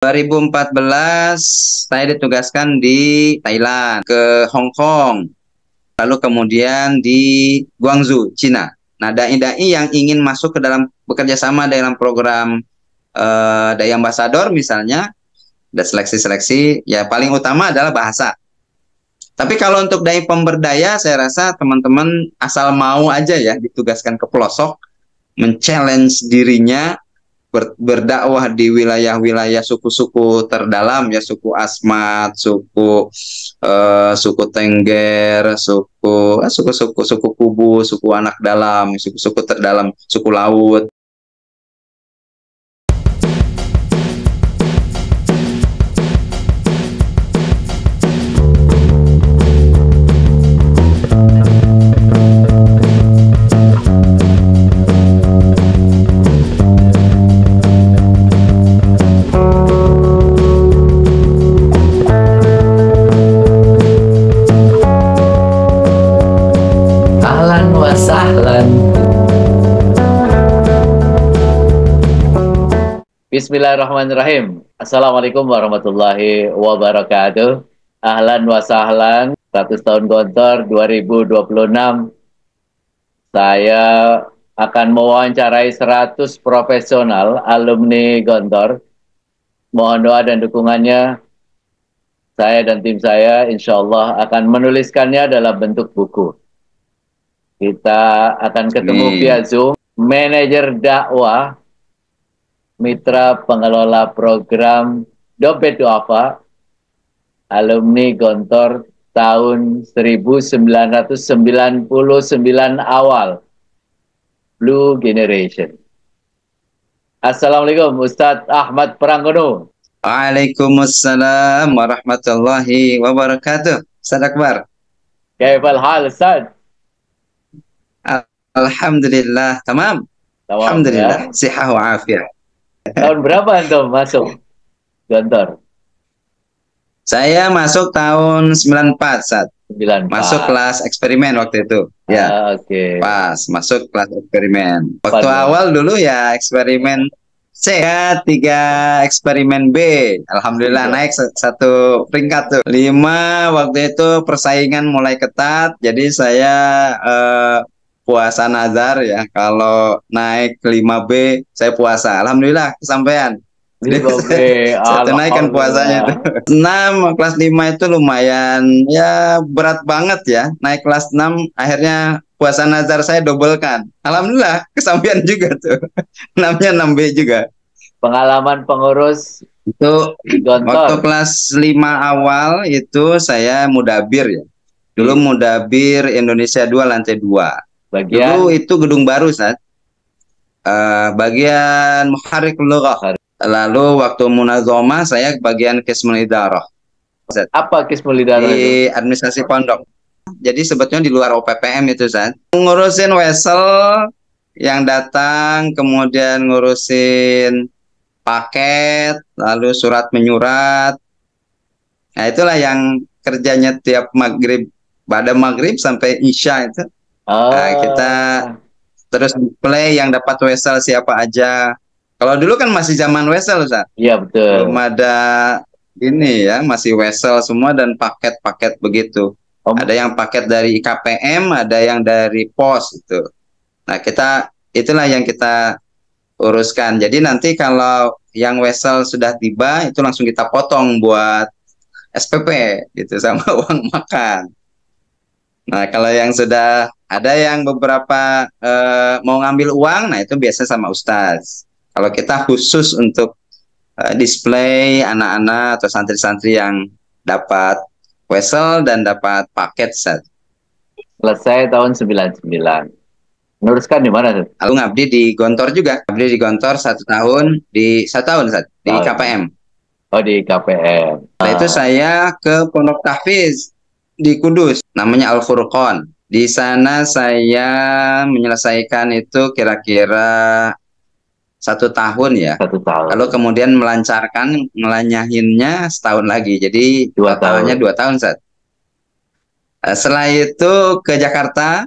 2014 saya ditugaskan di Thailand, ke Hong Kong, lalu kemudian di Guangzhou, Cina. Nah, dai-dai yang ingin masuk ke dalam bekerja sama dalam program Dai Ambassador misalnya, dan seleksi-seleksi, ya paling utama adalah bahasa. Tapi kalau untuk dai pemberdaya, saya rasa teman-teman asal mau aja ya ditugaskan ke pelosok, men-challenge dirinya, berdakwah di wilayah-wilayah suku-suku terdalam ya, suku Asmat, suku Tengger, suku Kubu, suku Anak Dalam, suku-suku terdalam, suku Laut. Ahlan wa sahlan. Bismillahirrahmanirrahim. Assalamualaikum warahmatullahi wabarakatuh. Ahlan wa sahlan. 100 tahun Gontor 2026. Saya akan mewawancarai 100 profesional alumni Gontor. Mohon doa dan dukungannya. Saya dan tim saya insya Allah akan menuliskannya dalam bentuk buku. Kita akan ketemu via Zoom, manajer dakwah, mitra pengelola program Dompet Duafa, alumni Gontor tahun 1999 awal, Blue Generation. Assalamualaikum Ustadz Ahmad Pranggono. Waalaikumsalam warahmatullahi wabarakatuh. Ustaz Akbar. Kaifal hal Ustadz? Alhamdulillah, tamam. Alhamdulillah, Ya. sihah wa afiyah. Tahun berapa antum masuk Gontor? Saya masuk tahun 94, Sat. 94. Masuk kelas eksperimen waktu itu. Ya, Oke. pas masuk kelas eksperimen. Waktu Pas, awal dulu ya eksperimen C, ya, 3 eksperimen B. Alhamdulillah naik satu peringkat tuh. 5 waktu itu persaingan mulai ketat. Jadi saya puasa nazar ya. Kalau naik ke 5B saya puasa. Alhamdulillah kesampaian. Saya tunaikan puasanya itu. 6 kelas 5 itu lumayan ya, berat banget ya. Naik kelas 6 akhirnya puasa nazar saya dobelkan. Alhamdulillah kesampaian juga tuh. 6-nya 6B juga. Pengalaman pengurus Itu Gontor. waktu kelas 5 awal itu saya mudabir ya. Dulu mudabir Indonesia 2 lantai 2. Bagian Dulu itu gedung baru, Sat. Bagian muharrik lughah. Lalu waktu munazomah saya bagian Qismul Idarah. apa Kismul Idarah itu? Di administrasi pondok. Jadi sebetulnya di luar OPPM itu, Sat. Ngurusin wesel yang datang, kemudian ngurusin paket, lalu surat menyurat. Nah, itulah yang kerjanya tiap maghrib, pada maghrib sampai isya itu. Nah, kita terus play yang dapat wesel siapa aja. Kalau dulu kan masih zaman wesel, Ustaz. Iya betul. Belum ada ini ya, masih wesel semua dan paket-paket begitu. Ada yang paket dari KPM, ada yang dari pos itu. Nah, itulah yang kita uruskan. Jadi nanti kalau yang wesel sudah tiba, itu langsung kita potong buat SPP gitu sama uang makan. Nah, kalau yang sudah ada yang beberapa mau ngambil uang, nah itu biasa sama Ustaz. Kalau kita khusus untuk display anak-anak atau santri-santri yang dapat wesel dan dapat paket, Ustaz. Selesai tahun 99. Meneruskan di mana, Ustaz? Aku ngabdi di Gontor juga. Ngabdi di Gontor 1 tahun, di 1 tahun, Ustaz, di KPM. Oh, di KPM. Setelah itu saya ke Pondok Tahfiz di Kudus, namanya Al-Furqon. Di sana saya menyelesaikan itu kira-kira 1 tahun ya. 1 tahun. Lalu kemudian melanyahinnya setahun lagi. Jadi 2 tahun. 2 tahun, Sat. Setelah itu ke Jakarta.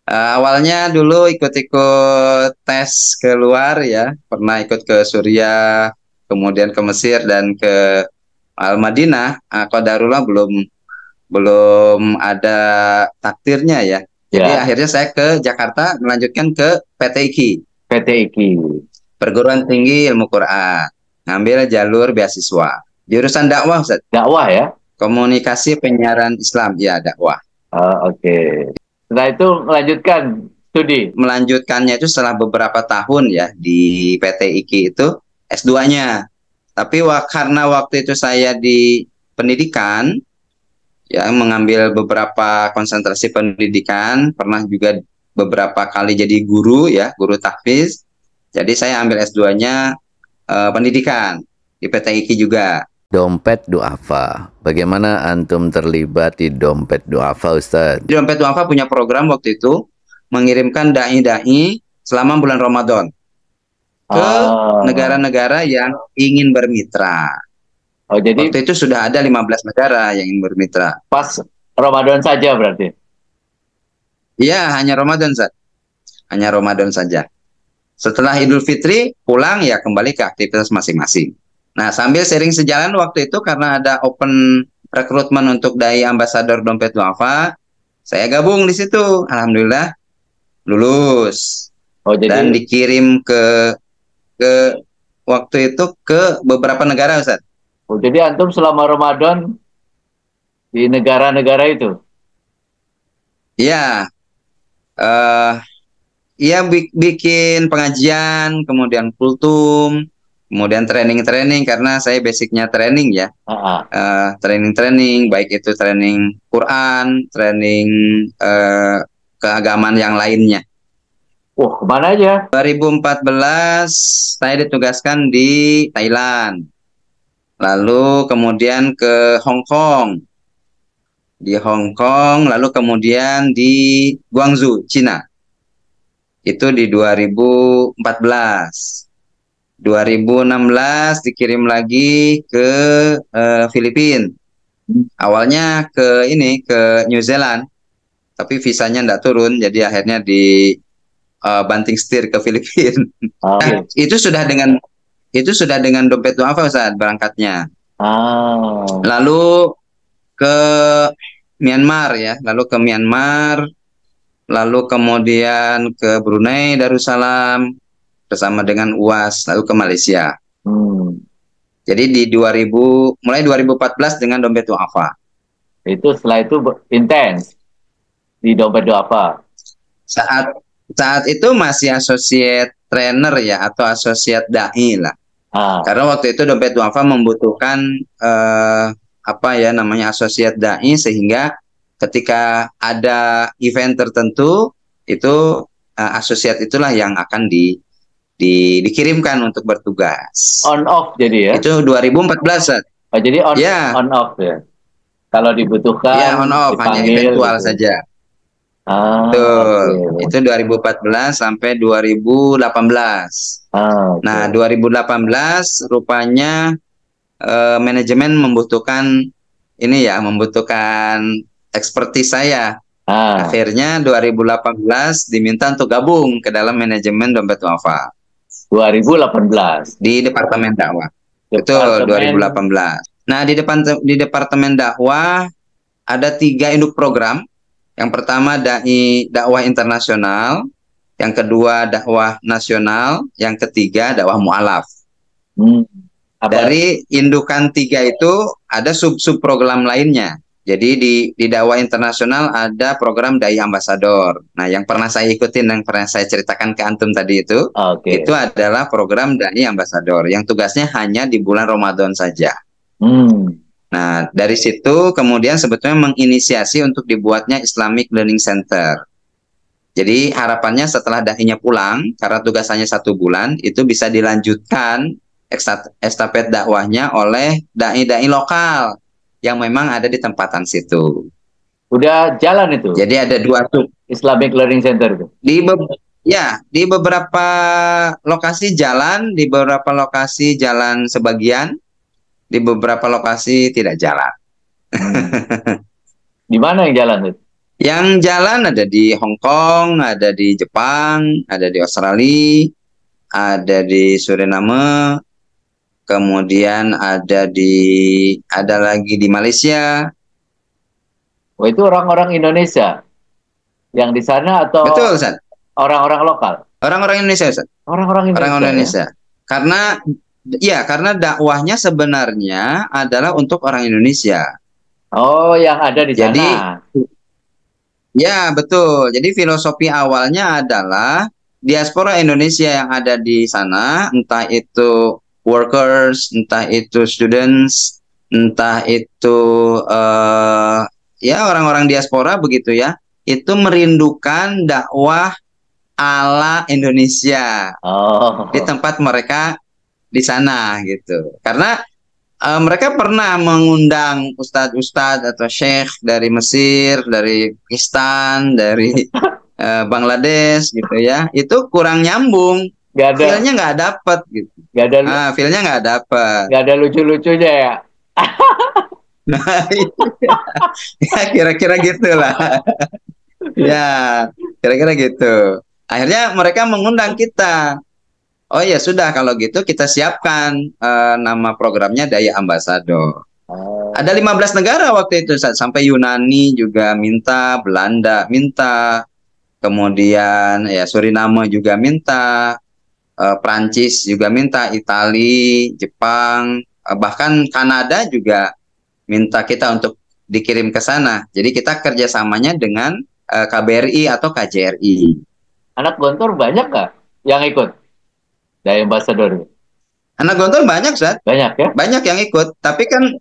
Awalnya dulu ikut-ikut tes keluar ya. Pernah ikut ke Suriah, kemudian ke Mesir dan ke Al-Madinah, qadarullah belum ada takdirnya ya. Jadi Ya, akhirnya saya ke Jakarta melanjutkan ke PTIQ, PTIQ. Perguruan Tinggi Ilmu Quran, ngambil jalur beasiswa. Jurusan dakwah, Ustaz. Dakwah ya. Komunikasi penyiaran Islam, ya dakwah. Oke. Setelah itu melanjutkan studi. Melanjutkannya itu setelah beberapa tahun ya di PTIQ itu S2-nya. Tapi karena waktu itu saya di pendidikan, ya mengambil beberapa konsentrasi pendidikan, pernah juga beberapa kali jadi guru ya, guru tahfiz. Jadi saya ambil S2-nya pendidikan di PTIQ juga. Dompet Duafa. Bagaimana antum terlibat di Dompet Duafa, Ustaz? Dompet Duafa punya program waktu itu mengirimkan dai-dai selama bulan Ramadan ke negara-negara yang ingin bermitra. Jadi waktu itu sudah ada 15 negara yang ingin bermitra. Pas Ramadan saja berarti? Iya, hanya Ramadan, Ustaz. Hanya Ramadan saja. Setelah Idul Fitri, pulang ya kembali ke aktivitas masing-masing. Nah, sambil sering sejalan waktu itu karena ada open rekrutmen untuk Dai Ambasador Dompet Duafa, saya gabung di situ. Alhamdulillah lulus. Dan dikirim ke waktu itu ke beberapa negara, Ustaz. Jadi antum selama Ramadan di negara-negara itu? Iya. Iya, bikin pengajian, kemudian kultum, kemudian training-training karena saya basicnya training ya. Training-training, baik itu training Quran, training keagamaan yang lainnya. Kemana aja? 2014 saya ditugaskan di Thailand. Lalu kemudian ke Hong Kong. Di Hong Kong, lalu kemudian di Guangzhou, Cina. Itu di 2014. 2016 dikirim lagi ke Filipina. Awalnya ke New Zealand, tapi visanya enggak turun, jadi akhirnya banting setir ke Filipina. Nah, itu sudah dengan Dompet Duafa, Ustaz, berangkatnya. Lalu ke Myanmar ya, lalu kemudian ke Brunei Darussalam bersama dengan UAS, lalu ke Malaysia. Jadi mulai 2014 dengan Dompet Duafa. Itu setelah itu intens di Dompet Duafa. Saat itu masih associate trainer ya, atau associate dai lah. Karena waktu itu Dompet Duafa membutuhkan associate dai, sehingga ketika ada event tertentu itu associate itulah yang akan dikirimkan untuk bertugas. On off jadi ya? Itu 2014. Jadi on off ya? Kalau dibutuhkan ya, on off, hanya eventual gitu saja. Betul. Itu 2014 sampai 2018. Nah, 2018 rupanya manajemen membutuhkan ekspertis saya. Akhirnya 2018 diminta untuk gabung ke dalam manajemen Dompet Duafa. 2018 di Departemen Dakwah. Betul, 2018. Nah, di Departemen Dakwah ada 3 induk program. Yang pertama dakwah internasional, yang kedua dakwah nasional, yang ketiga dakwah mu'alaf. Dari indukan 3 itu ada sub program lainnya. Jadi di dakwah internasional ada program Dai Ambasador. Nah, yang pernah saya ikutin, yang pernah saya ceritakan ke antum tadi itu adalah program Dai Ambasador yang tugasnya hanya di bulan Ramadan saja. Nah, dari situ kemudian sebetulnya menginisiasi untuk dibuatnya Islamic Learning Center. Jadi harapannya setelah dai-nya pulang, karena tugasannya 1 bulan, itu bisa dilanjutkan estafet dakwahnya oleh dai-dai lokal yang memang ada di tempatan situ. Udah jalan itu? Jadi ada 2 Islamic Learning Center itu? Di beberapa lokasi jalan, di beberapa lokasi jalan sebagian, di beberapa lokasi tidak jalan. Di mana yang jalan itu? Yang jalan ada di Hong Kong, ada di Jepang, ada di Australia, ada di Suriname, kemudian ada lagi di Malaysia. Oh, itu orang-orang Indonesia yang di sana atau Betul, Ustaz. orang-orang lokal? Orang-orang Indonesia, Ustaz. Orang-orang Indonesia. Orang-orang Ya? Indonesia. Karena dakwahnya sebenarnya adalah untuk orang Indonesia. Oh, yang ada di Jadi, sana. ya betul. Jadi filosofi awalnya adalah diaspora Indonesia yang ada di sana, entah itu workers, entah itu students, entah itu ya orang-orang diaspora begitu ya, itu merindukan dakwah ala Indonesia Oh, di tempat mereka di sana gitu. Karena mereka pernah mengundang ustadz-ustadz atau syekh dari Mesir, dari Pakistan, dari Bangladesh gitu ya. Itu kurang nyambung, nggak ada, feel-nya nggak dapet gitu. nggak ada, Feel-nya nggak dapet. nggak ada lucu-lucunya ya. Nah, ya kira-kira gitulah. Ya, kira-kira gitu. Akhirnya mereka mengundang kita. Oh ya sudah, kalau gitu kita siapkan nama programnya Dai Ambasador. Oh, Ada 15 negara waktu itu, Ustaz. Sampai Yunani juga minta, Belanda minta, kemudian ya Suriname juga minta, Prancis juga minta, Itali, Jepang, bahkan Kanada juga minta kita untuk dikirim ke sana. Jadi kita kerjasamanya dengan KBRI atau KJRI. anak Gontor banyak nggak yang ikut dari ambassador? Anak Gontor banyak, Ustaz. Banyak ya? Banyak yang ikut, tapi kan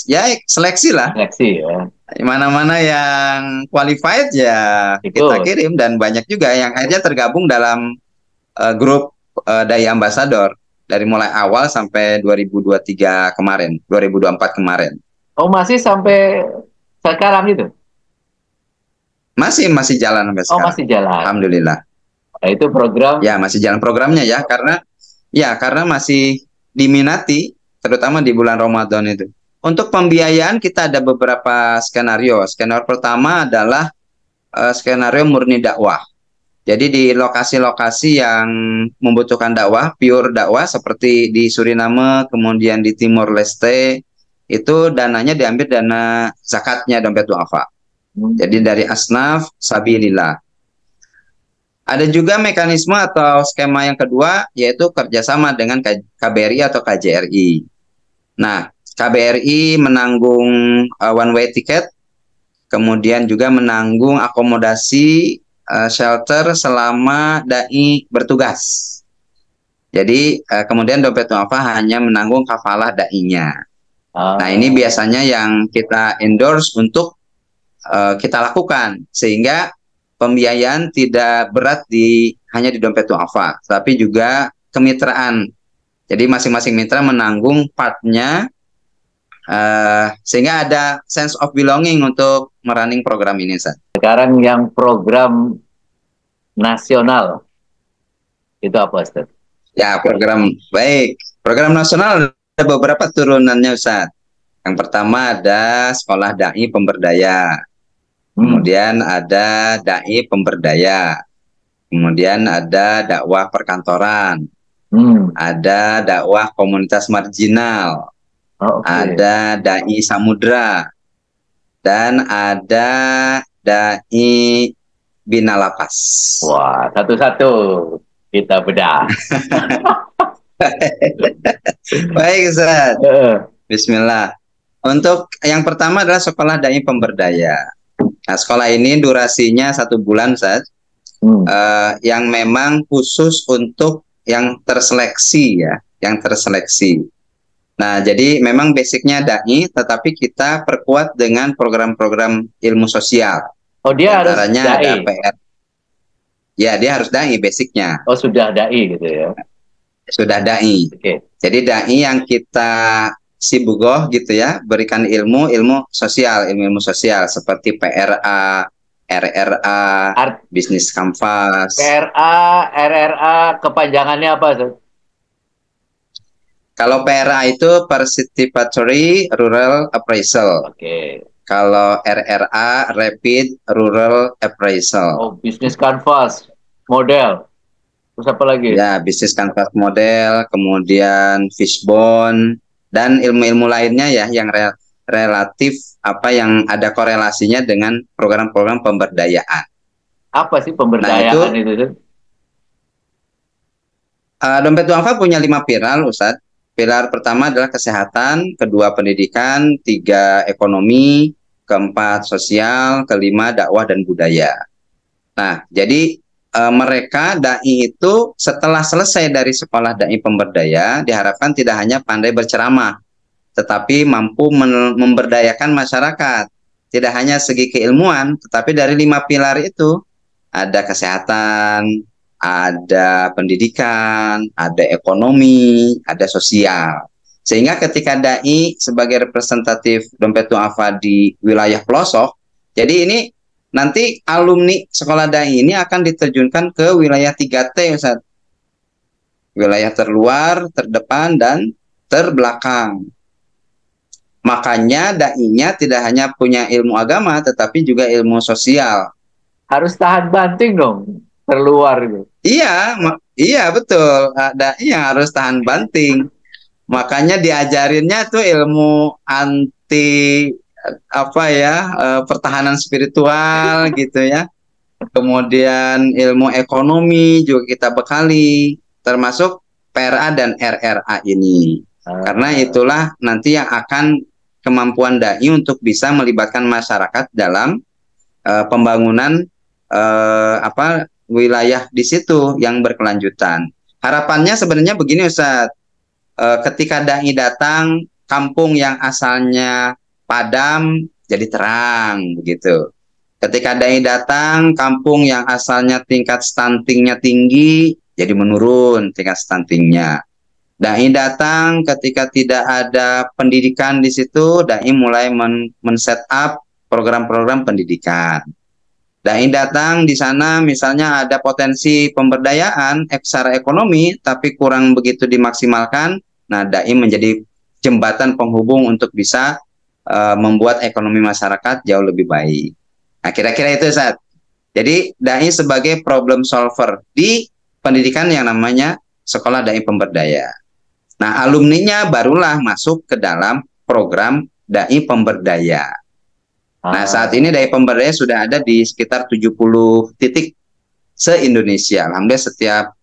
ya seleksi lah. Seleksi ya. Mana-mana yang qualified ya kita kirim, dan banyak juga yang akhirnya tergabung dalam grup Dai Ambasador dari mulai awal sampai 2023 kemarin, 2024 kemarin. Oh, masih sampai sekarang gitu? Masih jalan sampai sekarang. Oh, masih jalan. Alhamdulillah. Nah, itu program. Ya, masih jalan programnya ya, karena masih diminati, terutama di bulan Ramadan itu. Untuk pembiayaan kita ada beberapa skenario. Skenario pertama adalah skenario murni dakwah. Jadi di lokasi-lokasi yang membutuhkan dakwah, pure dakwah seperti di Suriname, kemudian di Timor Leste, itu dananya diambil dana zakatnya dompet duafa. Jadi dari asnaf sabilillah. Ada juga mekanisme atau skema yang kedua, yaitu kerjasama dengan KBRI atau KJRI. Nah, KBRI menanggung one way ticket, kemudian juga menanggung akomodasi shelter selama dai bertugas. Jadi kemudian dompet duafa hanya menanggung kafalah dai-nya. Nah, ini biasanya yang kita endorse untuk kita lakukan, sehingga pembiayaan tidak berat hanya di dompet duafa, tapi juga kemitraan. Jadi masing-masing mitra menanggung partnya, sehingga ada sense of belonging untuk merunning program ini, Ustaz. Sekarang yang program nasional itu apa, Ustaz? Ya, program nasional ada beberapa turunannya, Ustaz. Yang pertama ada sekolah dai pemberdaya. Kemudian ada dai pemberdaya. Kemudian ada dakwah perkantoran. Ada dakwah komunitas marginal. Ada dai samudra. Dan ada dai bina lapas. Wah, satu-satu kita bedah. Baik, Ustaz. Bismillah. Untuk yang pertama adalah sekolah dai pemberdaya. Nah, sekolah ini durasinya 1 bulan, Ustaz. Yang memang khusus untuk yang terseleksi ya, yang terseleksi. Nah, jadi memang basicnya dai, tetapi kita perkuat dengan program-program ilmu sosial. Oh, dia harus dai. Ada PR. Ya, dia harus dai basicnya. Oh, sudah dai gitu ya. Sudah dai. Jadi dai yang kita sibugoh gitu ya, berikan ilmu sosial seperti PRA, RRA, bisnis kanvas. PRA, RRA kepanjangannya apa, Ustaz? Kalau PRA itu Participatory Rural Appraisal. Kalau RRA Rapid Rural Appraisal. Oh, bisnis kanvas model. Terus apa lagi? Ya, bisnis kanvas model, kemudian fishbone, dan ilmu-ilmu lainnya ya yang relatif apa yang ada korelasinya dengan program-program pemberdayaan. Apa sih Nah, pemberdayaan itu? Dompet Duafa punya 5 pilar, Ustadz. Pilar pertama adalah kesehatan, kedua pendidikan, tiga ekonomi, keempat sosial, kelima dakwah dan budaya. Nah, jadi mereka dai itu setelah selesai dari sekolah dai pemberdaya diharapkan tidak hanya pandai berceramah, tetapi mampu memberdayakan masyarakat. Tidak hanya segi keilmuan, tetapi dari 5 pilar itu ada kesehatan, ada pendidikan, ada ekonomi, ada sosial. Sehingga ketika dai sebagai representatif Dompet Duafa di wilayah pelosok, jadi ini nanti alumni sekolah dai ini akan diterjunkan ke wilayah 3T, Ustaz. Wilayah terluar, terdepan, dan terbelakang. Makanya dai-nya tidak hanya punya ilmu agama, tetapi juga ilmu sosial. Harus tahan banting dong, terluar itu. Iya, iya betul. Dai yang harus tahan banting. Makanya diajarinnya tuh ilmu anti apa ya, pertahanan spiritual gitu ya. Kemudian ilmu ekonomi juga kita bekali, termasuk PRA dan RRA ini. Karena itulah nanti yang akan kemampuan dai untuk bisa melibatkan masyarakat dalam pembangunan wilayah di situ yang berkelanjutan. Harapannya sebenarnya begini, Ustaz. Ketika dai datang, kampung yang asalnya padam jadi terang begitu. Ketika dai datang, kampung yang asalnya tingkat stuntingnya tinggi jadi menurun tingkat stuntingnya. Dai datang ketika tidak ada pendidikan di situ, dai mulai men-set up program-program pendidikan. Dai datang di sana misalnya ada potensi pemberdayaan secara ekonomi tapi kurang begitu dimaksimalkan. Nah, dai menjadi jembatan penghubung untuk bisa membuat ekonomi masyarakat jauh lebih baik. Nah, kira-kira itu, Ustaz. Jadi dai sebagai problem solver di pendidikan yang namanya sekolah dai pemberdaya. Nah, alumninya barulah masuk ke dalam program dai pemberdaya. Nah, saat ini dai pemberdaya sudah ada di sekitar 70 titik se-Indonesia.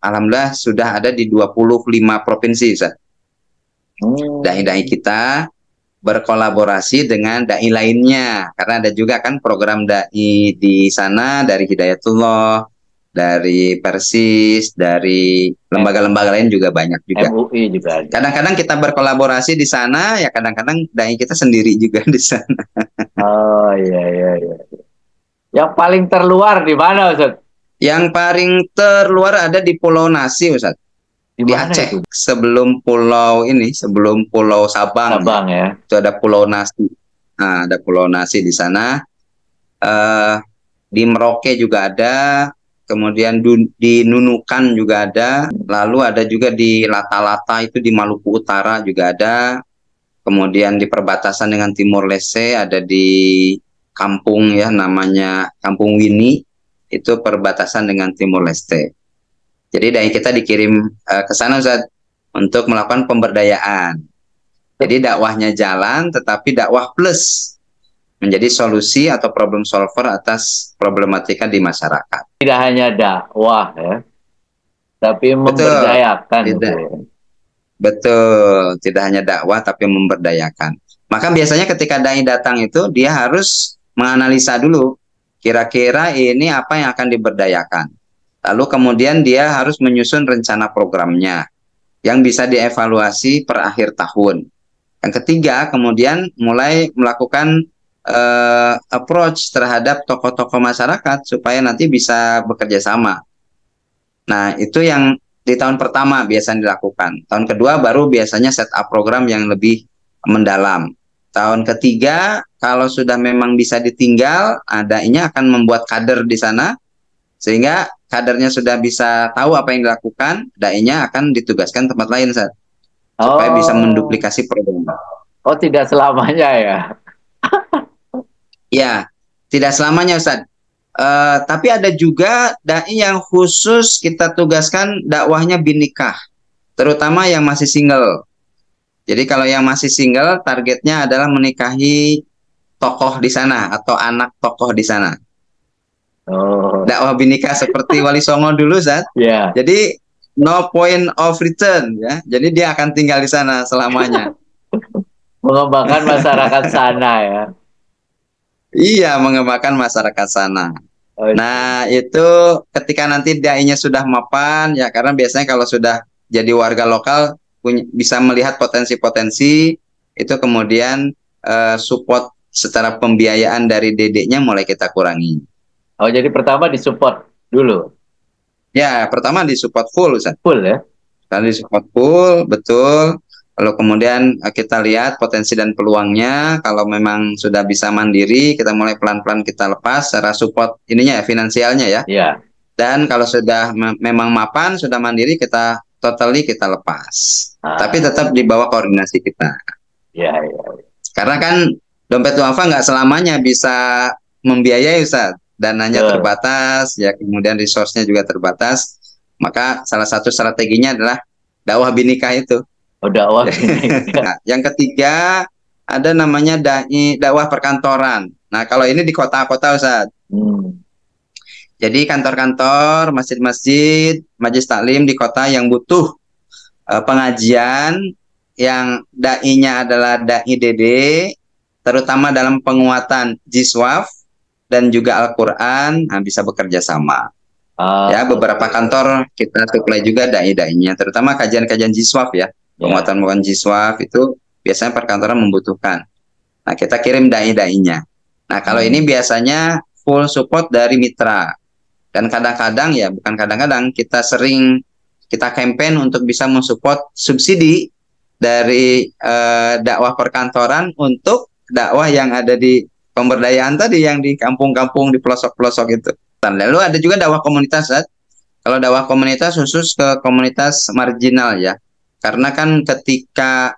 Alhamdulillah sudah ada di 25 provinsi, Ustaz. Dai-dai kita berkolaborasi dengan dai lainnya karena ada juga kan program dai di sana dari Hidayatullah, dari Persis, dari lembaga-lembaga lain juga banyak juga. MUI juga ada. Kadang-kadang kita berkolaborasi di sana, ya kadang-kadang dai kita sendiri juga di sana. Oh iya. Yang paling terluar di mana, Ustaz? Yang paling terluar ada di Pulau Nasi, Ustaz. Di Aceh. Itu? Sebelum Pulau Sabang. Sabang ya. Itu ada Pulau Nasi. Nah, ada Pulau Nasi di sana. Di Merauke juga ada. Kemudian di Nunukan juga ada. Lalu ada juga di Lata-Lata itu di Maluku Utara juga ada. Kemudian di perbatasan dengan Timor Leste ada di kampung ya namanya Kampung Wini, itu perbatasan dengan Timor Leste. Jadi dai kita dikirim ke sana, Ustaz, untuk melakukan pemberdayaan. Jadi dakwahnya jalan tetapi dakwah plus menjadi solusi atau problem solver atas problematika di masyarakat. Tidak hanya dakwah ya, tapi memberdayakan. Betul, tidak hanya dakwah tapi memberdayakan. Maka biasanya ketika dai datang itu dia harus menganalisa dulu kira-kira ini apa yang akan diberdayakan. Lalu kemudian dia harus menyusun rencana programnya yang bisa dievaluasi per akhir tahun. Yang ketiga, kemudian mulai melakukan approach terhadap tokoh-tokoh masyarakat supaya nanti bisa bekerja sama. Nah, itu yang di tahun pertama biasanya dilakukan. Tahun kedua baru biasanya set up program yang lebih mendalam. Tahun ketiga, kalau sudah memang bisa ditinggal, dai-nya akan membuat kader di sana, sehingga kadernya sudah bisa tahu apa yang dilakukan, dai-nya akan ditugaskan tempat lain, Ustaz, supaya bisa menduplikasi program. Oh, tidak selamanya ya? Ya, tidak selamanya, Ustaz. Tapi ada juga dai yang khusus kita tugaskan dakwahnya binikah, terutama yang masih single. Jadi kalau yang masih single, targetnya adalah menikahi tokoh di sana atau anak tokoh di sana. Oh, Dakwah binikah seperti Wali Songo dulu, Zat. ya. Jadi no point of return, ya. Jadi dia akan tinggal di sana selamanya. Mengembangkan masyarakat sana ya. Iya, mengembangkan masyarakat sana. Oh, Nah, itu ketika nanti dai-nya sudah mapan, ya karena biasanya kalau sudah jadi warga lokal bisa melihat potensi-potensi, itu kemudian support secara pembiayaan dari dedeknya mulai kita kurangi. oh, jadi pertama disupport dulu. Ya, pertama disupport full, Ustaz. Full ya. Sekali support full, betul. Lalu kemudian kita lihat potensi dan peluangnya. Kalau memang sudah bisa mandiri, kita mulai pelan-pelan kita lepas secara support ininya ya, finansialnya ya. Ya. Dan kalau sudah memang mapan, sudah mandiri, kita totally kita lepas. Tapi tetap di bawah koordinasi kita. Ya, ya. Karena kan dompet duafa nggak selamanya bisa membiayai, Ustaz. Dananya terbatas, ya kemudian resource-nya juga terbatas. Maka salah satu strateginya adalah dakwah binikah itu. Oh, dakwah. Nah, yang ketiga ada namanya dakwah perkantoran. Nah, kalau ini di kota-kota, Ustaz. Jadi kantor-kantor, masjid-masjid, majelis taklim di kota yang butuh pengajian, yang dai-nya adalah dai DD, terutama dalam penguatan jiswaf dan juga Al-Quran, bisa bekerja sama. Ya, beberapa kantor kita supply juga dai-dainya, terutama kajian-kajian jiswaf ya. Penguatan jiswaf itu biasanya perkantoran membutuhkan. Nah, kita kirim dai-dainya. Nah, kalau ini biasanya full support dari mitra. Dan kadang-kadang ya, bukan kadang-kadang, kita sering kita campaign untuk bisa mensupport subsidi dari dakwah perkantoran untuk dakwah yang ada di pemberdayaan tadi, yang di kampung-kampung, di pelosok-pelosok itu. Lalu ada juga dakwah komunitas, Zat. Kalau dakwah komunitas khusus ke komunitas marginal ya. Karena kan ketika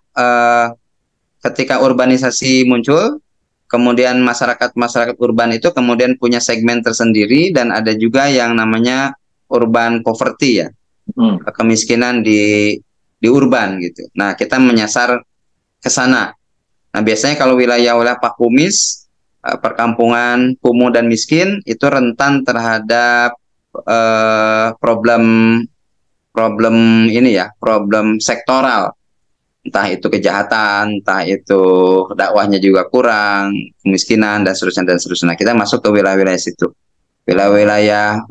urbanisasi muncul, kemudian masyarakat urban itu kemudian punya segmen tersendiri, dan ada juga yang namanya urban poverty ya. Kemiskinan di urban gitu. Nah, kita menyasar ke sana. Nah, biasanya kalau wilayah-wilayah Pakumis, perkampungan kumuh dan miskin, itu rentan terhadap problem ini ya, problem sektoral. Entah itu kejahatan, entah itu dakwahnya juga kurang, kemiskinan dan seterusnya dan seterusnya. Nah, kita masuk ke wilayah-wilayah situ. Wilayah-wilayah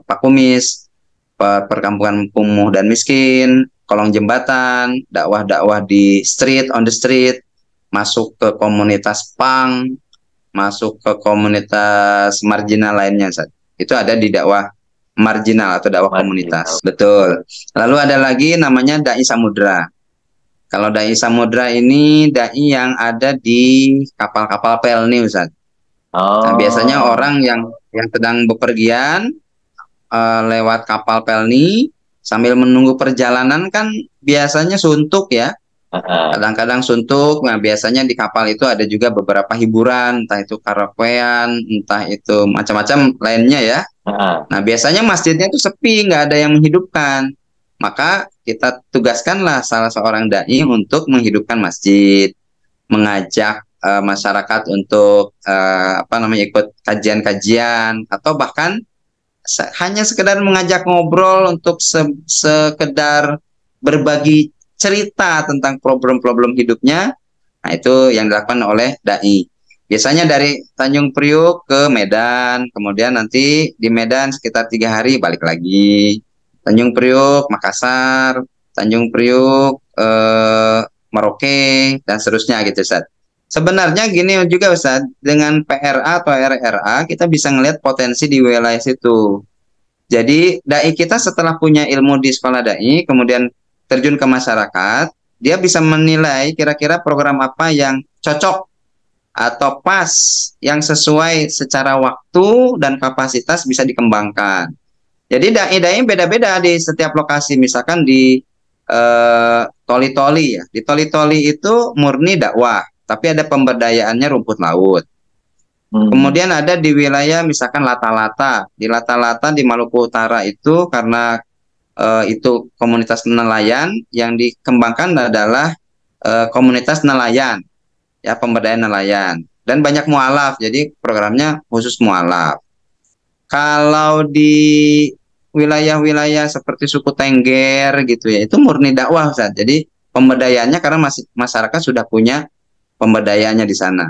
Pakumis, perkampungan kumuh dan miskin, kolong jembatan, dakwah-dakwah di street, on the street, masuk ke komunitas punk, masuk ke komunitas marginal lainnya, Ustaz. Itu ada di dakwah marginal atau dakwah komunitas. Betul. Lalu ada lagi namanya dai samudra. Kalau dai samudra ini dai yang ada di kapal-kapal pelni, Ustaz. Nah, biasanya orang yang sedang bepergian lewat kapal pelni sambil menunggu perjalanan kan biasanya suntuk ya. Kadang-kadang suntuk. Nah, biasanya di kapal itu ada juga beberapa hiburan, entah itu karaokean, entah itu macam-macam lainnya ya. Nah, biasanya masjidnya itu sepi, nggak ada yang menghidupkan. Maka kita tugaskanlah salah seorang dai untuk menghidupkan masjid, mengajak masyarakat untuk ikut kajian-kajian, atau bahkan hanya sekedar mengajak ngobrol untuk sekedar berbagi cerita tentang problem-problem hidupnya. Nah, itu yang dilakukan oleh dai. Biasanya dari Tanjung Priuk ke Medan, kemudian nanti di Medan sekitar 3 hari balik lagi. Tanjung Priuk, Makassar, Tanjung Priuk, Merauke, dan seterusnya gitu, Ustaz. Sebenarnya gini juga, Ustaz, dengan PRA atau RRA kita bisa ngelihat potensi di wilayah situ. Jadi dai kita setelah punya ilmu di sekolah dai, kemudian terjun ke masyarakat, dia bisa menilai kira-kira program apa yang cocok atau pas, yang sesuai secara waktu dan kapasitas bisa dikembangkan. Jadi dai-dai beda-beda di setiap lokasi. Misalkan di Toli-Toli ya. Di Toli-Toli itu murni dakwah, tapi ada pemberdayaannya rumput laut. Kemudian ada di wilayah misalkan Lata-Lata. Di Lata-Lata di Maluku Utara itu karena itu komunitas nelayan, yang dikembangkan adalah komunitas nelayan, ya, pemberdayaan nelayan. Dan banyak mualaf, jadi programnya khusus mualaf. Kalau di wilayah-wilayah seperti suku Tengger gitu ya, itu murni dakwah, Ustaz. Jadi pemberdayaannya karena masyarakat sudah punya pemberdayaannya di sana.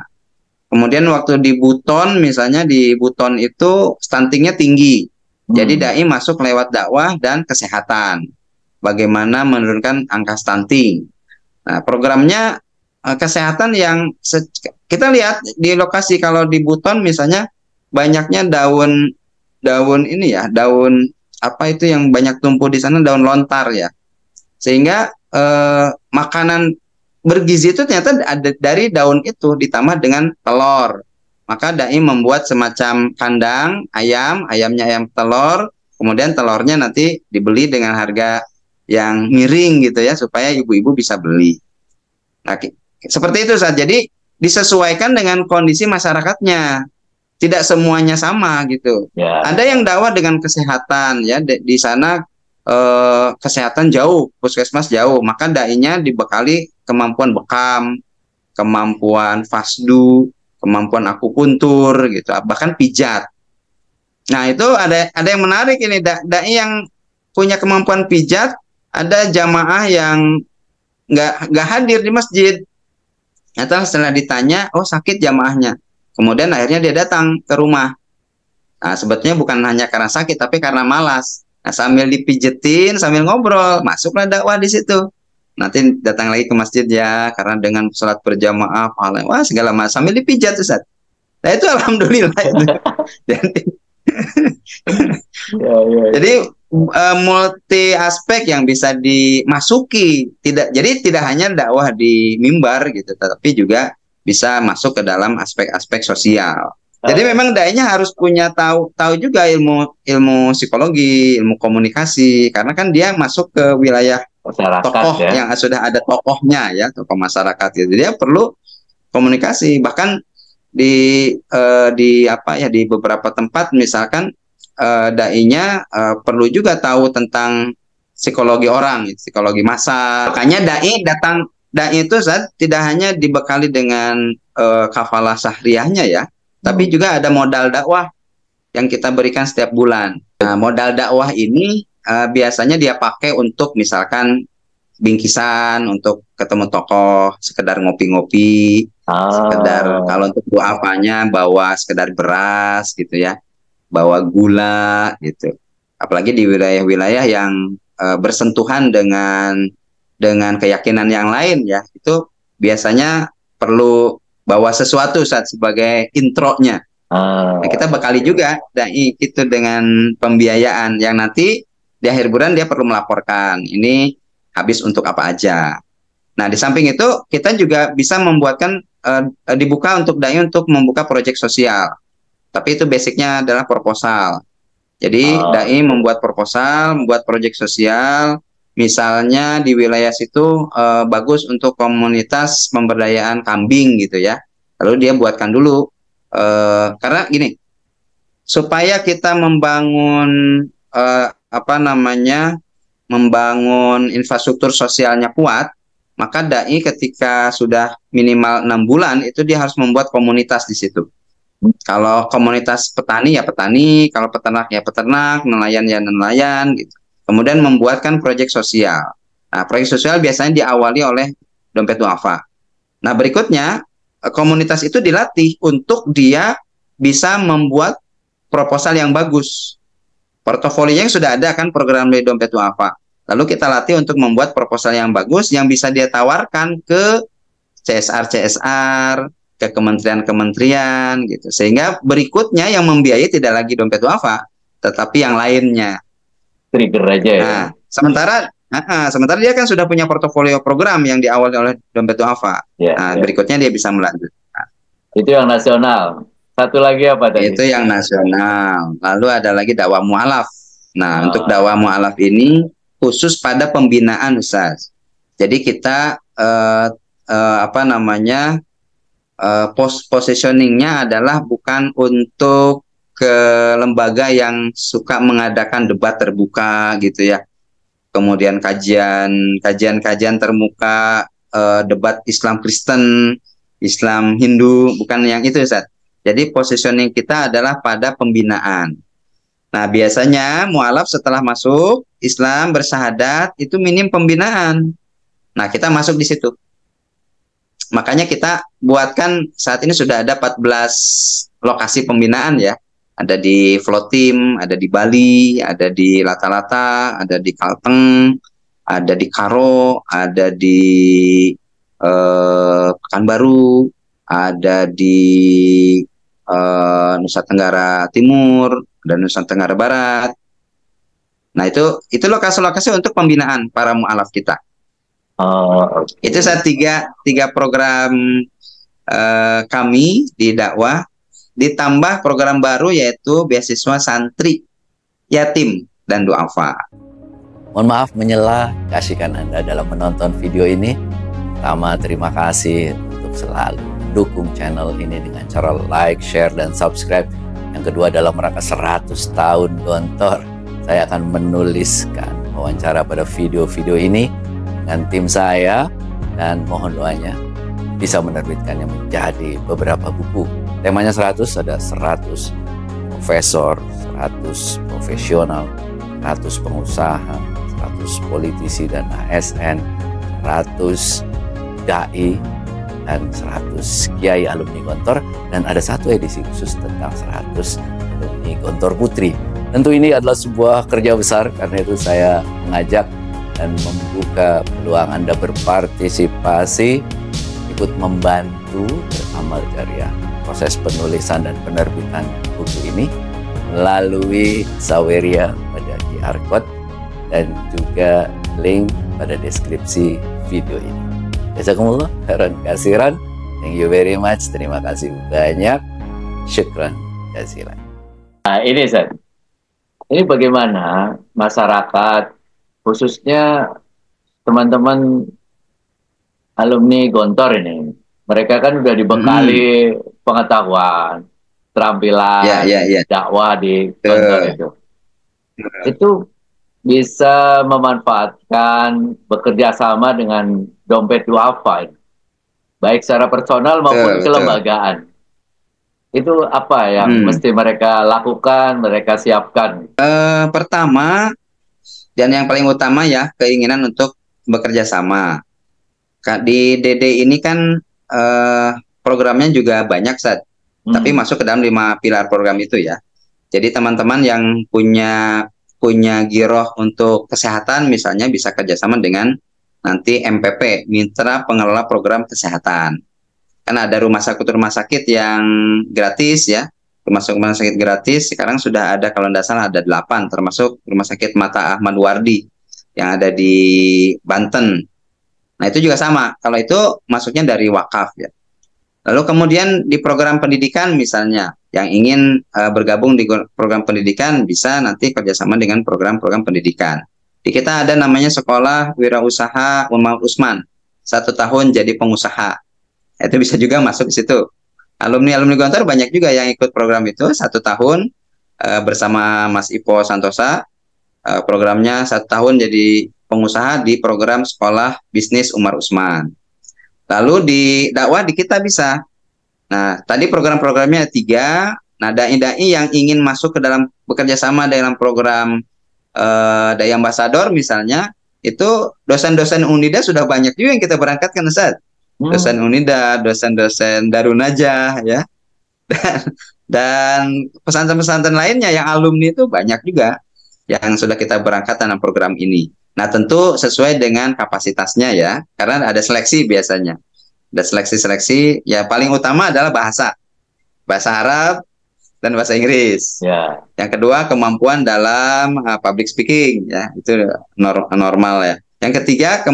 Kemudian waktu di Buton, misalnya di Buton itu stuntingnya tinggi. Jadi dai masuk lewat dakwah dan kesehatan. Bagaimana menurunkan angka stunting. Nah, programnya kesehatan yang kita lihat di lokasi, kalau di Buton misalnya banyaknya daun ini ya, daun apa itu yang banyak tumbuh di sana, daun lontar ya. Sehingga makanan bergizi itu ternyata ada dari daun itu ditambah dengan telur. Maka dai membuat semacam kandang ayamnya ayam telur, kemudian telurnya nanti dibeli dengan harga yang miring gitu ya, supaya ibu-ibu bisa beli. Nah, seperti itu saja. Jadi disesuaikan dengan kondisi masyarakatnya. Tidak semuanya sama gitu. Ya. Ada yang dakwah dengan kesehatan ya, di sana kesehatan jauh, puskesmas jauh, maka dai-nya dibekali kemampuan bekam, kemampuan fasdu, kemampuan akupuntur gitu, bahkan pijat. Nah, itu ada yang menarik ini, dai yang punya kemampuan pijat, ada jamaah yang nggak hadir di masjid. Atau setelah ditanya, oh sakit jamaahnya. Kemudian akhirnya dia datang ke rumah. Nah, sebetulnya bukan hanya karena sakit, tapi karena malas. Nah, sambil dipijetin, sambil ngobrol, masuklah dakwah di situ. Nanti datang lagi ke masjid ya, karena dengan sholat berjamaah, wah segala macam, sambil dipijat Ustaz. Nah, itu alhamdulillah itu. Jadi multi aspek yang bisa dimasuki, jadi tidak hanya dakwah di mimbar gitu, tetapi juga bisa masuk ke dalam aspek-aspek sosial. Jadi memang dai-nya harus punya tahu juga ilmu psikologi, ilmu komunikasi, karena kan dia masuk ke wilayah masyarakat, tokoh ya, yang sudah ada tokohnya ya, tokoh masyarakat gitu. Dia perlu komunikasi. Bahkan di beberapa tempat misalkan dai-nya perlu juga tahu tentang psikologi orang, psikologi massa. Makanya dai itu tidak hanya dibekali dengan kafalah sahriyahnya ya, tapi juga ada modal dakwah yang kita berikan setiap bulan. Nah, modal dakwah ini biasanya dia pakai untuk misalkan bingkisan, untuk ketemu tokoh, sekedar ngopi-ngopi, sekedar kalau untuk doa apanya bawa sekedar beras gitu ya, bawa gula gitu. Apalagi di wilayah-wilayah yang bersentuhan dengan keyakinan yang lain ya, itu biasanya perlu bawa sesuatu saat sebagai intronya. Nah, kita bekali juga dai itu dengan pembiayaan yang nanti di akhir bulan dia perlu melaporkan ini habis untuk apa aja. Nah, di samping itu kita juga bisa membuatkan dibuka untuk dai untuk membuka proyek sosial. Tapi itu basicnya adalah proposal. Jadi dai membuat proposal, membuat proyek sosial. Misalnya di wilayah situ bagus untuk komunitas pemberdayaan kambing gitu ya. Lalu dia buatkan dulu, karena gini, supaya kita membangun membangun infrastruktur sosialnya kuat, maka dai ketika sudah minimal 6 bulan itu dia harus membuat komunitas di situ. Kalau komunitas petani ya petani, kalau peternak ya peternak, nelayan ya nelayan gitu. Kemudian membuatkan proyek sosial. Nah, proyek sosial biasanya diawali oleh Dompet Duafa. Nah, berikutnya komunitas itu dilatih untuk dia bisa membuat proposal yang bagus. Portofolionya sudah ada kan program dari Dompet Duafa. Lalu kita latih untuk membuat proposal yang bagus yang bisa dia tawarkan ke CSR, ke kementerian-kementerian gitu. Sehingga berikutnya yang membiayai tidak lagi Dompet Duafa, tetapi yang lainnya. Trigger aja ya. Nah, sementara dia kan sudah punya portofolio program yang diawali oleh Dompet Duafa. Berikutnya dia bisa melanjutkan. Itu yang nasional. Satu lagi apa tadi? Itu yang nasional. Lalu ada lagi dakwah mu'alaf. Nah, untuk dakwah mu'alaf ini khusus pada pembinaan Ustaz. Jadi kita positioningnya adalah bukan untuk ke lembaga yang suka mengadakan debat terbuka gitu ya. Kemudian kajian terbuka, debat Islam Kristen, Islam Hindu, bukan yang itu Ustaz. Jadi positioning kita adalah pada pembinaan. Nah, biasanya mualaf setelah masuk Islam bersyahadat itu minim pembinaan. Nah, kita masuk di situ. Makanya kita buatkan saat ini sudah ada 14 lokasi pembinaan ya. Ada di Flotim, ada di Bali, ada di Lata-Lata, ada di Kalteng, ada di Karo, ada di Pekanbaru, ada di Nusa Tenggara Timur dan Nusa Tenggara Barat. Nah, itu lokasi-lokasi untuk pembinaan para mualaf kita. Okay. Itu saya tiga program kami di dakwah, ditambah program baru yaitu beasiswa santri, yatim, dan duafa. Mohon maaf menyela keasikan Anda dalam menonton video ini. Pertama, terima kasih untuk selalu mendukung channel ini dengan cara like, share, dan subscribe. Yang kedua, dalam rangka 100 tahun Gontor, saya akan menuliskan wawancara pada video-video ini dengan tim saya, dan mohon doanya bisa menerbitkannya menjadi beberapa buku. Temanya 100, ada 100 profesor, 100 profesional, 100 pengusaha, 100 politisi dan ASN, 100 dai, dan 100 kiai alumni Gontor, dan ada satu edisi khusus tentang 100 alumni Gontor Putri. Tentu ini adalah sebuah kerja besar, karena itu saya mengajak dan membuka peluang Anda berpartisipasi, ikut membantu beramal jariah proses penulisan dan penerbitan buku ini melalui Saweria pada QR Code dan juga link pada deskripsi video ini. Jazakumullah khairan kasiran. Thank you very much. Terima kasih banyak. Syukran jazilan. Nah, ini Zat. Ini bagaimana masyarakat, khususnya teman-teman alumni Gontor ini, mereka kan sudah dibekali pengetahuan, keterampilan, dakwah di Gontor itu. Itu bisa memanfaatkan bekerja sama dengan Dompet Duafa, baik secara personal maupun kelembagaan. Itu apa yang mesti mereka lakukan, mereka siapkan? Pertama, dan yang paling utama ya, keinginan untuk bekerja sama. Di DD ini kan programnya juga banyak, tapi masuk ke dalam 5 pilar program itu ya. Jadi teman-teman yang punya giroh untuk kesehatan misalnya bisa kerjasama dengan nanti MPP, Mitra Pengelola Program Kesehatan. Karena ada rumah sakit yang gratis ya, rumah sakit gratis sekarang sudah ada, kalau tidak salah ada 8, termasuk Rumah Sakit Mata Ahmad Wardi yang ada di Banten. Nah, itu juga sama, kalau itu masuknya dari wakaf ya. Lalu kemudian di program pendidikan misalnya, yang ingin bergabung di program pendidikan bisa nanti kerjasama dengan program-program pendidikan. Di kita ada namanya Sekolah Wirausaha Umar Usman, 1 tahun jadi pengusaha. Itu bisa juga masuk ke situ. Alumni Gontor banyak juga yang ikut program itu 1 tahun bersama Mas Ipo Santosa. Programnya 1 tahun jadi pengusaha di program Sekolah Bisnis Umar Usman. Lalu di dakwah di kita bisa. Nah, tadi program-programnya 3. Nah, dai-dai yang ingin masuk ke dalam bekerja sama dalam program Dai Ambassador misalnya, itu dosen-dosen Unida sudah banyak juga yang kita berangkatkan, Ustaz. Dosen Unida, dosen-dosen Darun Najah ya. Dan pesantren-pesantren lainnya yang alumni itu banyak juga yang sudah kita berangkat dalam program ini. Nah, tentu sesuai dengan kapasitasnya ya, karena ada seleksi biasanya. Ada seleksi-seleksi, ya paling utama adalah bahasa Arab dan bahasa Inggris. Ya. Yang kedua, kemampuan dalam public speaking, ya itu normal ya. Yang ketiga,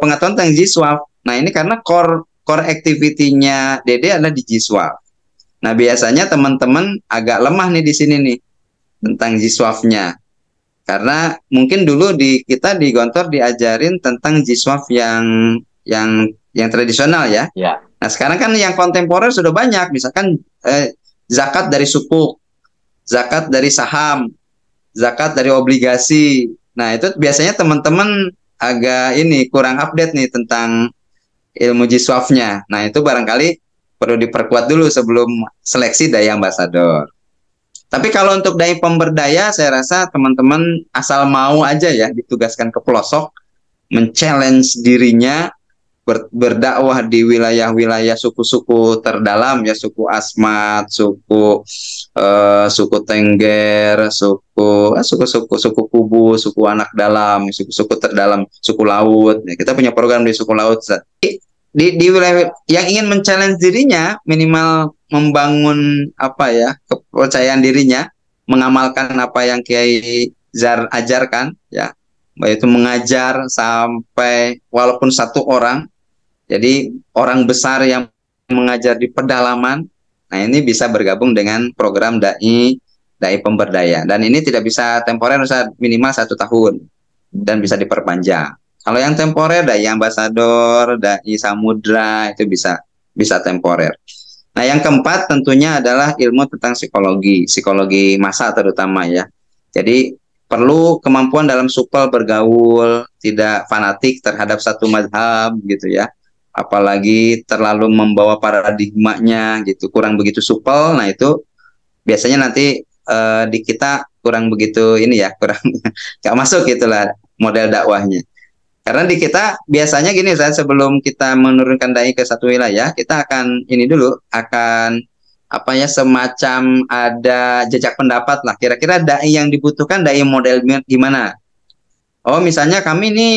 pengetahuan tentang Jiswaf. Nah, ini karena core activity-nya Dede adalah di Jiswaf. Nah, biasanya teman-teman agak lemah nih di sini nih tentang Jiswafnya. Karena mungkin dulu kita di Gontor diajarin tentang Jiswaf yang yang tradisional ya. Ya. Nah sekarang kan yang kontemporer sudah banyak, misalkan zakat dari sukuk, zakat dari saham, zakat dari obligasi. Nah itu biasanya teman-teman agak ini kurang update nih tentang ilmu jiswafnya. Nah itu barangkali perlu diperkuat dulu sebelum seleksi dai ambasador. Tapi kalau untuk dai pemberdaya, saya rasa teman-teman asal mau aja ya ditugaskan ke pelosok, men-challenge dirinya, berdakwah di wilayah-wilayah suku-suku terdalam ya, suku Asmat, suku Tengger, suku Kubu, suku Anak Dalam, suku-suku terdalam, suku Laut. Ya, kita punya program di suku Laut. Di wilayah yang ingin men-challenge dirinya, minimal membangun apa ya, kepercayaan dirinya, mengamalkan apa yang Kiai Zar ajarkan ya, yaitu mengajar sampai walaupun satu orang, jadi orang besar yang mengajar di pedalaman. Nah ini bisa bergabung dengan program dai pemberdaya, dan ini tidak bisa temporer, minimal 1 tahun dan bisa diperpanjang. Kalau yang temporer, dai ambasador, dai samudra itu bisa temporer. Nah, yang keempat tentunya adalah ilmu tentang psikologi massa terutama ya. Jadi perlu kemampuan dalam supel bergaul, tidak fanatik terhadap satu mazhab gitu ya. Apalagi terlalu membawa paradigmanya gitu, kurang begitu supel. Nah, itu biasanya nanti di kita kurang begitu ini ya, kurang nggak masuk gitulah model dakwahnya. Karena di kita biasanya gini, saya sebelum kita menurunkan dai ke satu wilayah, kita akan ini dulu, akan apa ya, semacam ada jejak pendapat lah. Kira-kira dai yang dibutuhkan dai model gimana? Oh, misalnya kami ini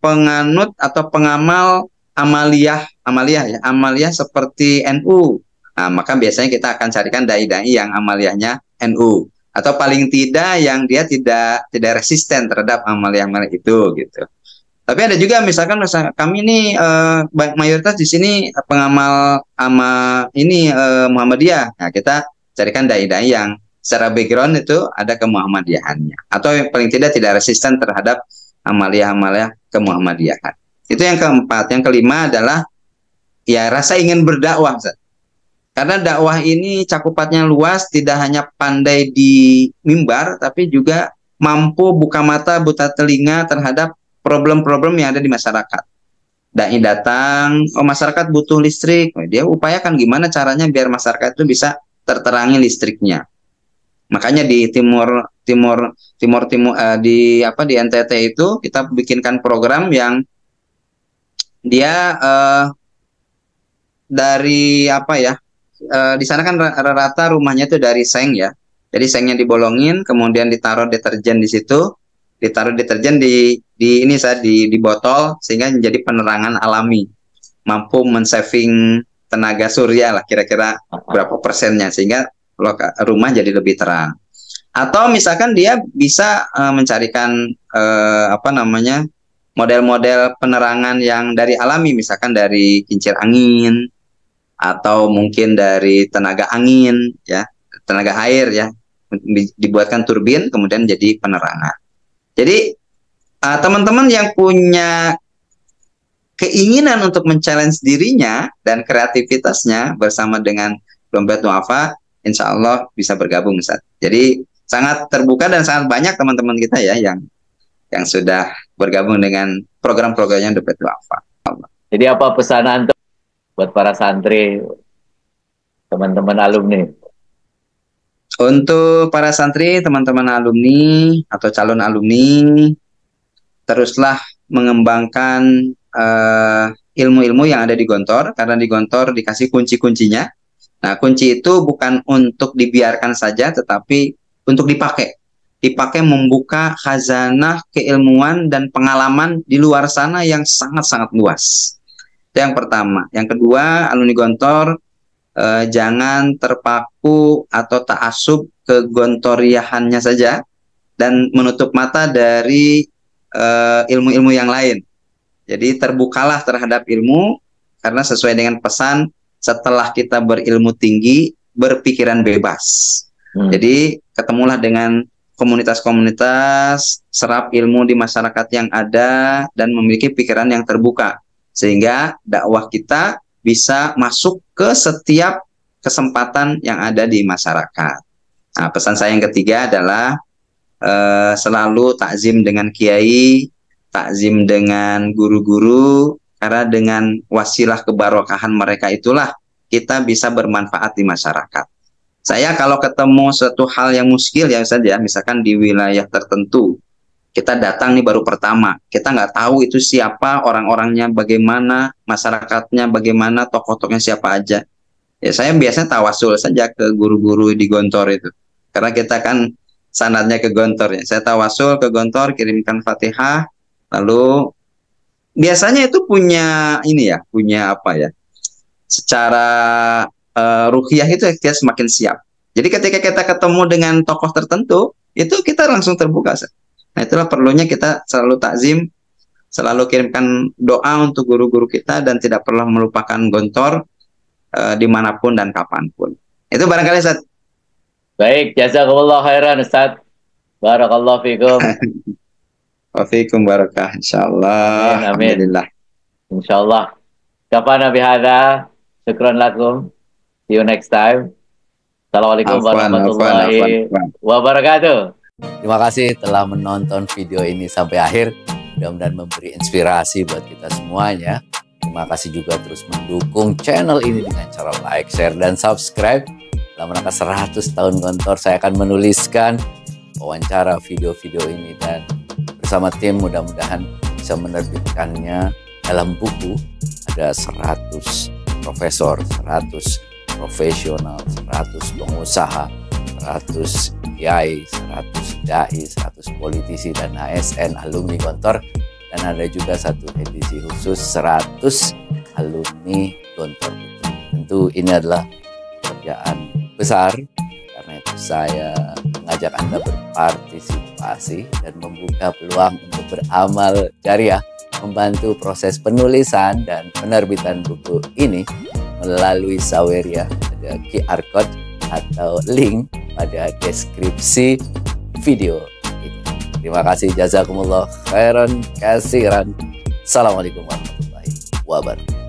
penganut atau pengamal amaliyah seperti NU. Nah, maka biasanya kita akan carikan dai-dai yang amaliyahnya NU. Atau paling tidak yang dia tidak resisten terhadap amaliyah itu gitu. Tapi ada juga misalkan kami ini mayoritas di sini pengamal ini Muhammadiyah. Nah, kita carikan dai-dai yang secara background itu ada kemuhammadiyahannya, atau yang paling tidak resisten terhadap amaliyah kemuhammadiyahan. Itu yang keempat. Yang kelima adalah ya rasa ingin berdakwah, Ustaz. Karena dakwah ini cakupannya luas, tidak hanya pandai di mimbar, tapi juga mampu buka mata, buta telinga terhadap problem-problem yang ada di masyarakat. Dai datang, oh masyarakat butuh listrik, dia upayakan gimana caranya biar masyarakat itu bisa terterangi listriknya. Makanya di di NTT itu kita bikinkan program yang dia dari apa ya? Di sana kan rata-rata rumahnya itu dari seng ya. Jadi sengnya dibolongin, kemudian ditaruh deterjen di situ, ditaruh deterjen di botol sehingga menjadi penerangan alami, mampu men-saving tenaga surya lah kira-kira berapa persennya, sehingga rumah jadi lebih terang. Atau misalkan dia bisa mencarikan model-model penerangan yang dari alami, misalkan dari kincir angin, atau mungkin dari tenaga angin ya, tenaga air ya, dibuatkan turbin kemudian jadi penerangan. Jadi teman-teman yang punya keinginan untuk men-challenge dirinya dan kreativitasnya bersama dengan Dompet Duafa, insya Allah bisa bergabung, Ustaz. Jadi sangat terbuka dan sangat banyak teman-teman kita ya yang sudah bergabung dengan program-programnya Dompet Duafa. Jadi apa pesanan buat para santri, teman-teman alumni? Untuk para santri, teman-teman alumni atau calon alumni, teruslah mengembangkan ilmu-ilmu yang ada di Gontor, karena di Gontor dikasih kunci-kuncinya. Nah, kunci itu bukan untuk dibiarkan saja, tetapi untuk dipakai membuka khazanah keilmuan dan pengalaman di luar sana yang sangat-sangat luas. Itu yang pertama. Yang kedua, alumni Gontor jangan terpaku atau ta'assub ke gontoriahannya saja dan menutup mata dari ilmu-ilmu yang lain. Jadi terbukalah terhadap ilmu, karena sesuai dengan pesan, setelah kita berilmu tinggi, berpikiran bebas. Jadi ketemulah dengan komunitas-komunitas, serap ilmu di masyarakat yang ada, dan memiliki pikiran yang terbuka. sehingga dakwah kita bisa masuk ke setiap kesempatan yang ada di masyarakat. Nah, pesan saya yang ketiga adalah selalu takzim dengan kiai, takzim dengan guru-guru, karena dengan wasilah kebarokahan mereka itulah kita bisa bermanfaat di masyarakat. Saya kalau ketemu suatu hal yang muskil ya saja, misalkan di wilayah tertentu, kita datang nih baru pertama, kita nggak tahu itu siapa, orang-orangnya bagaimana, masyarakatnya bagaimana, tokoh-tokohnya siapa aja. Ya saya biasanya tawasul saja ke guru-guru di Gontor itu, karena kita kan sanadnya ke Gontor ya. Saya tawasul ke Gontor, kirimkan Fatihah, lalu biasanya itu punya ini ya, punya apa ya, secara ruhiyah itu kita semakin siap. Jadi ketika kita ketemu dengan tokoh tertentu, itu kita langsung terbuka. Nah itulah perlunya kita selalu takzim, selalu kirimkan doa untuk guru-guru kita, dan tidak pernah melupakan Gontor dimanapun dan kapanpun. Itu barangkali Ustaz. Baik, jazakumullah khairan Ustaz. Barakallahu fikum. Wafikum barakah, insyaallah. Amin. Alhamdulillah. Insyaallah. Kafana bihadza. Syukran lakum. See you next time. Assalamualaikum warahmatullahi wabarakatuh. Terima kasih telah menonton video ini sampai akhir. Mudah-mudahan memberi inspirasi buat kita semuanya. Terima kasih juga terus mendukung channel ini dengan cara like, share, dan subscribe. Dalam rangka 100 tahun Gontor, saya akan menuliskan wawancara video-video ini, dan bersama tim mudah-mudahan bisa menerbitkannya dalam buku. Ada 100 profesor, 100 profesional, 100 pengusaha, 100 kiai, 100 dai, 100 politisi dan ASN alumni Gontor, dan ada juga satu edisi khusus 100 alumni Gontor. Tentu ini adalah pekerjaan besar, karena itu saya mengajak Anda berpartisipasi dan membuka peluang untuk beramal jariah, membantu proses penulisan dan penerbitan buku ini melalui Saweria. Ada QR code atau link pada deskripsi video ini. Terima kasih, jazakumullah khairan kasiran. Assalamualaikum warahmatullahi wabarakatuh.